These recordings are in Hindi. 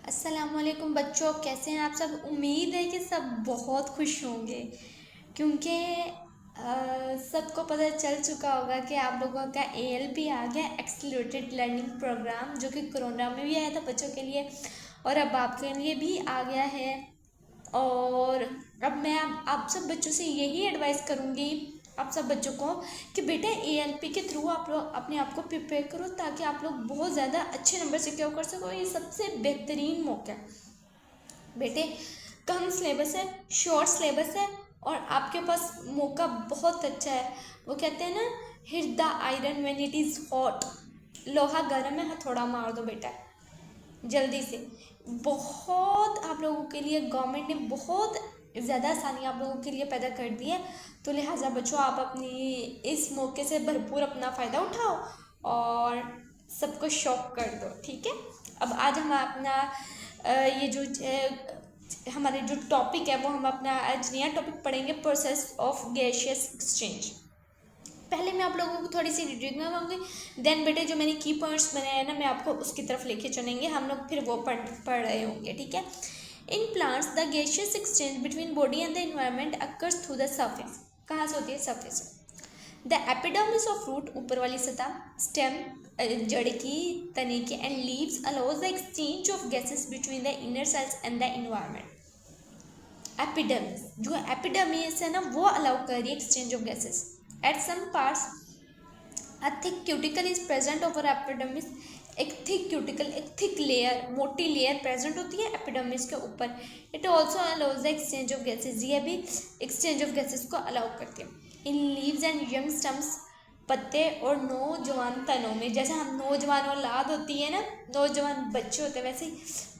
अस्सलामुअलैकुम बच्चों, कैसे हैं आप सब। उम्मीद है कि सब बहुत खुश होंगे क्योंकि सबको पता चल चुका होगा कि आप लोगों का ALP आ गया, एक्सेलरेटेड लर्निंग प्रोग्राम, जो कि कोरोना में भी आया था बच्चों के लिए और अब आपके लिए भी आ गया है। और अब मैं आप सब बच्चों से यही एडवाइस करूँगी, आप सब बच्चों को, कि बेटा ALP के थ्रू आप लोग अपने आप को प्रिपेयर करो ताकि आप लोग बहुत ज़्यादा अच्छे नंबर सिक्योर कर सको। ये सबसे बेहतरीन मौका है बेटे। कम सिलेबस है, शॉर्ट सिलेबस है और आपके पास मौका बहुत अच्छा है। वो कहते हैं ना, hit the iron when it is hot. लोहा गर्म है, हथौड़ा मार दो बेटा जल्दी से। बहुत आप लोगों के लिए गवर्नमेंट ने बहुत ज़्यादा आसानी आप लोगों के लिए पैदा कर दी है, तो लिहाजा बच्चों आप अपनी इस मौके से भरपूर अपना फ़ायदा उठाओ और सबको शॉक कर दो। ठीक है, अब आज हम अपना ये जो हमारे जो टॉपिक है वो हम अपना आज नया टॉपिक पढ़ेंगे, प्रोसेस ऑफ गैसियस एक्सचेंज। पहले मैं आप लोगों को थोड़ी सी रिव्यू करवाऊंगी, देन बेटे जो मैंने की पॉइंट्स बनाए हैं ना, मैं आपको उसकी तरफ लेके चलेंगे, हम लोग फिर वो पढ़ रहे होंगे। ठीक है। In plants the gaseous exchange between body and the environment occurs through the surface. कहाँ से होती है? Surface. The epidermis of root, ऊपर वाली सतह, स्टेम, जड़ की, तने की, and leaves allows the exchange of gases between the inner cells and the environment. Epidermis, जो एपिडर्मिस है ना, वो अलाउ कर रही है exchange of gases. At some parts a thick cuticle is present over epidermis। एक थिक क्यूटिकल, एक थिक लेयर, मोटी लेयर प्रेजेंट होती है एपिडर्मिस के ऊपर। It also allows the exchange of gases, ये भी एक्सचेंज ऑफ गैसेज को अलाउ करती है। इन लीव्स एंड यंग स्टम्स, पत्ते और नौजवान तनों में, जैसे हम नौजवान औलाद होती है ना, नौजवान बच्चे होते हैं, वैसे ही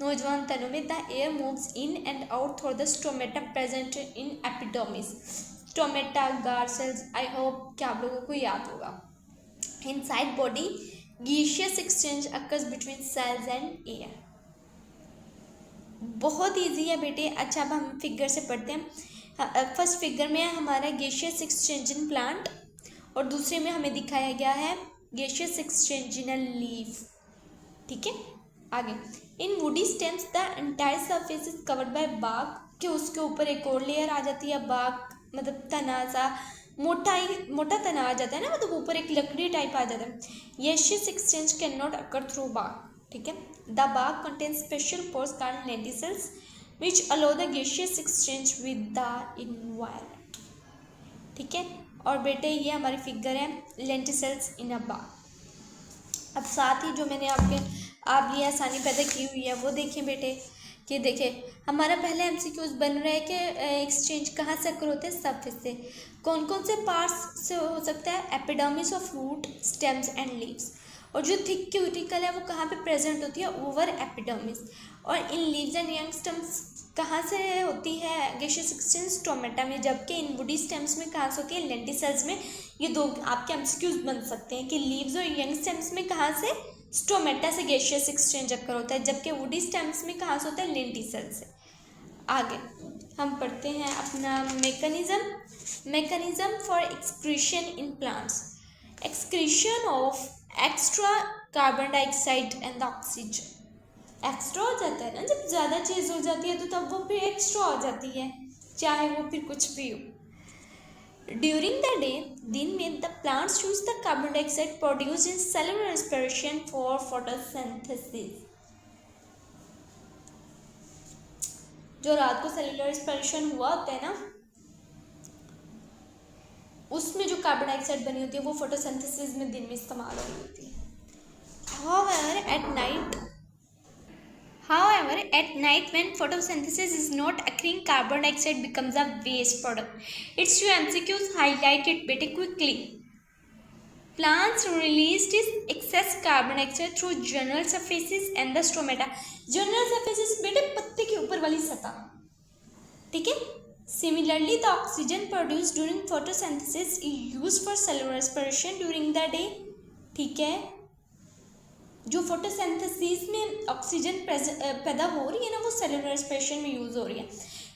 नौजवान तनों में the air moves in and out through the stomata present in epidermis. Stomata, guard cells, I hope कि आप लोगों को याद होगा। Inside body, gaseous exchange occurs between cells and air। बहुत इजी है बेटे। अच्छा, अब हम फिगर से पढ़ते हैं। फर्स्ट फिगर में हमारा गैसियस एक्सचेंज इन प्लांट और दूसरे में हमें दिखाया गया है gaseous exchange in a leaf. ठीक है, आगे। In woody stems the entire surface is covered by bark, कि उसके ऊपर एक और लेयर आ जाती है, बार्क मतलब तना सा, मोटा तना आ जाता है ना, मतलब ऊपर एक लकड़ी टाइप आ जाता है। Gaseous exchange can not occur through bark. ठीक है, the bark contains special pores called lenticels which allow the gaseous exchange with the environment. ठीक है, और बेटे ये हमारी फिगर है लेंटिसल्स इन अ बार्क। अब साथ ही जो मैंने आप ये आसानी पैदा की हुई है वो देखें बेटे, कि देखें हमारा पहले MCQs बन रहा है कि एक्सचेंज कहाँ से अकर होते हैं? सरफेस से। कौन कौन से पार्ट्स से हो सकता है? Epidermis of root, stems and leaves. और जो थिक क्यूटिकल है वो कहाँ पे प्रेजेंट होती है? Over epidermis. और in leaves and young stems कहाँ से होती है गैसियस एक्सचेंज? स्टोमेटा में। जबकि इन वुडी स्टेम्स में कहाँ से होती है? लेंटिसेल्स में। ये दो आपके MCQs बन सकते हैं कि लीव्स और यंग स्टेम्स में कहाँ से? स्टोमेटा से गैसियस एक्सचेंज अकर होता है, जबकि वुडी स्टेम्स में कहाँ से होता है? लेंटिसेल से। आगे हम पढ़ते हैं अपना mechanism for excretion in plants. Excretion of extra carbon dioxide and oxygen. Extra हो जाता है ना, जब ज़्यादा चीज़ हो जाती है तो तब वो फिर एक्स्ट्रा हो जाती है, चाहे वो फिर कुछ भी हो। During the day, दिन में the plants use the carbon dioxide produced in cellular respiration for photosynthesis। जो रात को सेलुलर रेस्पिरेशन हुआ होता है ना, उसमें जो कार्बन डाइऑक्साइड बनी होती है वो फोटोसिंथेसिस में दिन में इस्तेमाल हो रही होती है। However, at night when photosynthesis is not occurring, carbon dioxide becomes a waste product. It's your MCQs, highlight it better quickly. Plants released is excess carbon dioxide through general surfaces and the stomata। General surfaces बेटे पत्ते के ऊपर वाली सतह। ठीक है। Similarly, the oxygen produced during photosynthesis is used for cellular respiration during the day। ठीक है, जो फोटोसिंथेसिस में ऑक्सीजन पैदा हो रही है ना, वो सेलुलर रेस्पिरेशन में यूज हो रही है।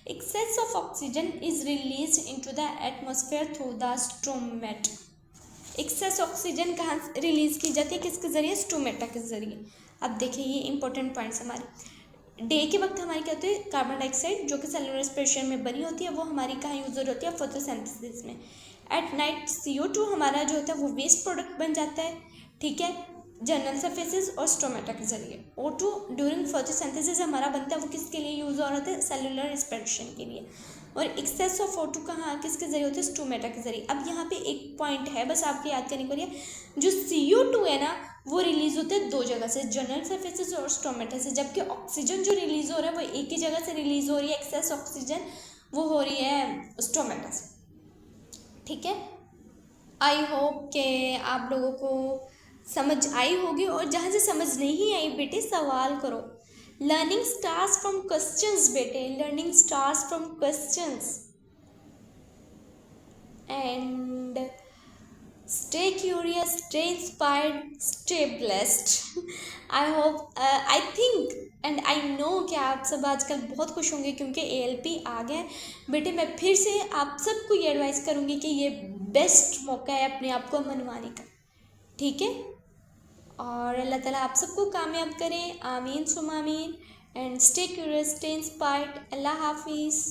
Excess of oxygen is release into the atmosphere through the stomate. Excess oxygen कहाँ रिलीज की जाती है? किसके जरिए? स्टोमेटा के जरिए। अब देखिए ये इंपॉर्टेंट पॉइंट्स हमारे। डे के वक्त हमारी क्या होती है, कार्बन डाइऑक्साइड जो कि सेलुलर रेस्पिरेशन में बनी होती है, वो हमारी कहाँ यूज होती है, फोटोसिंथेसिस में। एट नाइट CO2 हमारा जो होता है वो वेस्ट प्रोडक्ट बन जाता है, ठीक है, जर्नल सरफेसेस और स्टोमेटा के जरिए। O2 ड्यूरिंग फोटोसिंथेसिस हमारा बनता है, वो किसके लिए यूज हो रहा था, सेलुलर रेस्पिरेशन के लिए। और एक्सेस ऑफ O2 कहाँ किसके जरिए होते हैं, स्टोमेटा के जरिए। अब यहाँ पे एक पॉइंट है बस आपके याद करने के लिए, जो CO2 है ना वो रिलीज होते हैं दो जगह से, जर्नल सरफेसेस और स्टोमेटा से, जबकि ऑक्सीजन जो रिलीज हो रहा है वो एक ही जगह से रिलीज हो रही है, एक्सेस ऑक्सीजन वो हो रही है स्टोमेटा से, ठीक है। आई होप कि आप लोगों को समझ आई होगी, और जहाँ से समझ नहीं आई बेटे सवाल करो। लर्निंग स्टार्स फ्रॉम क्वेश्चंस बेटे, learning stars from questions. And stay curious, stay inspired, stay blessed. I hope, I think and I know कि आप सब आजकल बहुत खुश होंगे क्योंकि ALP आ गया है। बेटे मैं फिर से आप सबको ये एडवाइस करूँगी कि ये बेस्ट मौका है अपने आप को मनवाने का, ठीक है। और अल्लाह ताला आप सबको कामयाब करें, आमीन सुम आमीन। And stay curious, stay inspired. अल्लाह हाफिज़।